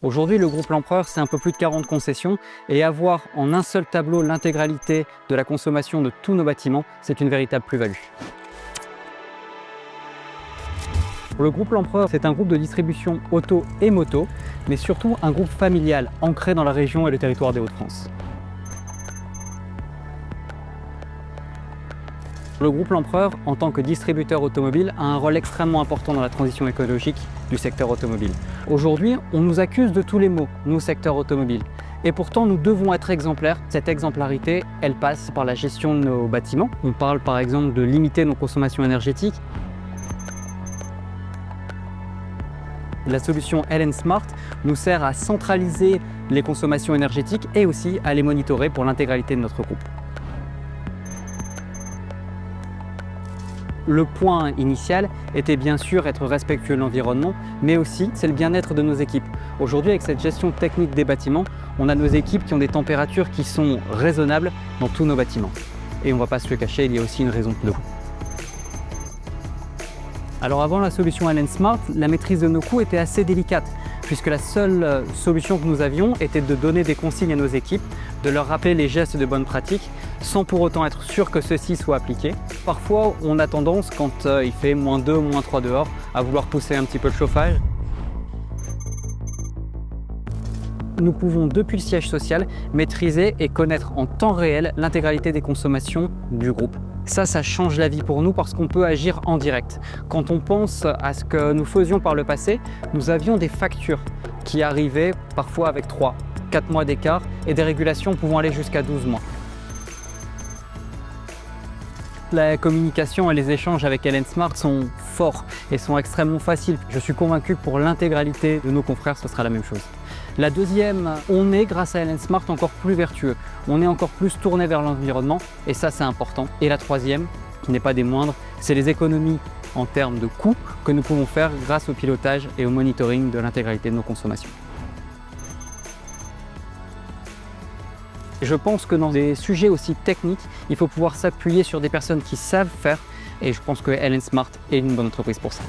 Aujourd'hui, le groupe L'Empereur, c'est un peu plus de 40 concessions et avoir en un seul tableau l'intégralité de la consommation de tous nos bâtiments, c'est une véritable plus-value. Le groupe L'Empereur, c'est un groupe de distribution auto et moto, mais surtout un groupe familial ancré dans la région et le territoire des Hauts-de-France. Le groupe L'Empereur, en tant que distributeur automobile, a un rôle extrêmement important dans la transition écologique du secteur automobile. Aujourd'hui, on nous accuse de tous les maux, nous, secteur automobile. Et pourtant, nous devons être exemplaires. Cette exemplarité, elle passe par la gestion de nos bâtiments. On parle par exemple de limiter nos consommations énergétiques. La solution LN Smart nous sert à centraliser les consommations énergétiques et aussi à les monitorer pour l'intégralité de notre groupe. Le point initial était bien sûr être respectueux de l'environnement, mais aussi c'est le bien-être de nos équipes. Aujourd'hui, avec cette gestion technique des bâtiments, on a nos équipes qui ont des températures qui sont raisonnables dans tous nos bâtiments. Et on ne va pas se le cacher, il y a aussi une raison de coût. Alors avant la solution LN Smart, la maîtrise de nos coûts était assez délicate, puisque la seule solution que nous avions était de donner des consignes à nos équipes, de leur rappeler les gestes de bonne pratique, sans pour autant être sûr que ceux-ci soient appliqués. Parfois, on a tendance, quand il fait -2, -3 dehors, à vouloir pousser un petit peu le chauffage. Nous pouvons, depuis le siège social, maîtriser et connaître en temps réel l'intégralité des consommations du groupe. Ça change la vie pour nous parce qu'on peut agir en direct. Quand on pense à ce que nous faisions par le passé, nous avions des factures qui arrivaient parfois avec 3, 4 mois d'écart et des régulations pouvant aller jusqu'à 12 mois. La communication et les échanges avec LN Smart sont forts et sont extrêmement faciles. Je suis convaincu que pour l'intégralité de nos confrères, ce sera la même chose. La deuxième, on est, grâce à LN Smart, encore plus vertueux. On est encore plus tourné vers l'environnement et ça, c'est important. Et la troisième, qui n'est pas des moindres, c'est les économies en termes de coûts que nous pouvons faire grâce au pilotage et au monitoring de l'intégralité de nos consommations. Je pense que dans des sujets aussi techniques, il faut pouvoir s'appuyer sur des personnes qui savent faire et je pense que LN Smart est une bonne entreprise pour ça.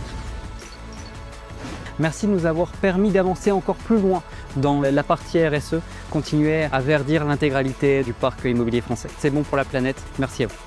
Merci de nous avoir permis d'avancer encore plus loin dans la partie RSE, continuer à verdir l'intégralité du parc immobilier français. C'est bon pour la planète, merci à vous.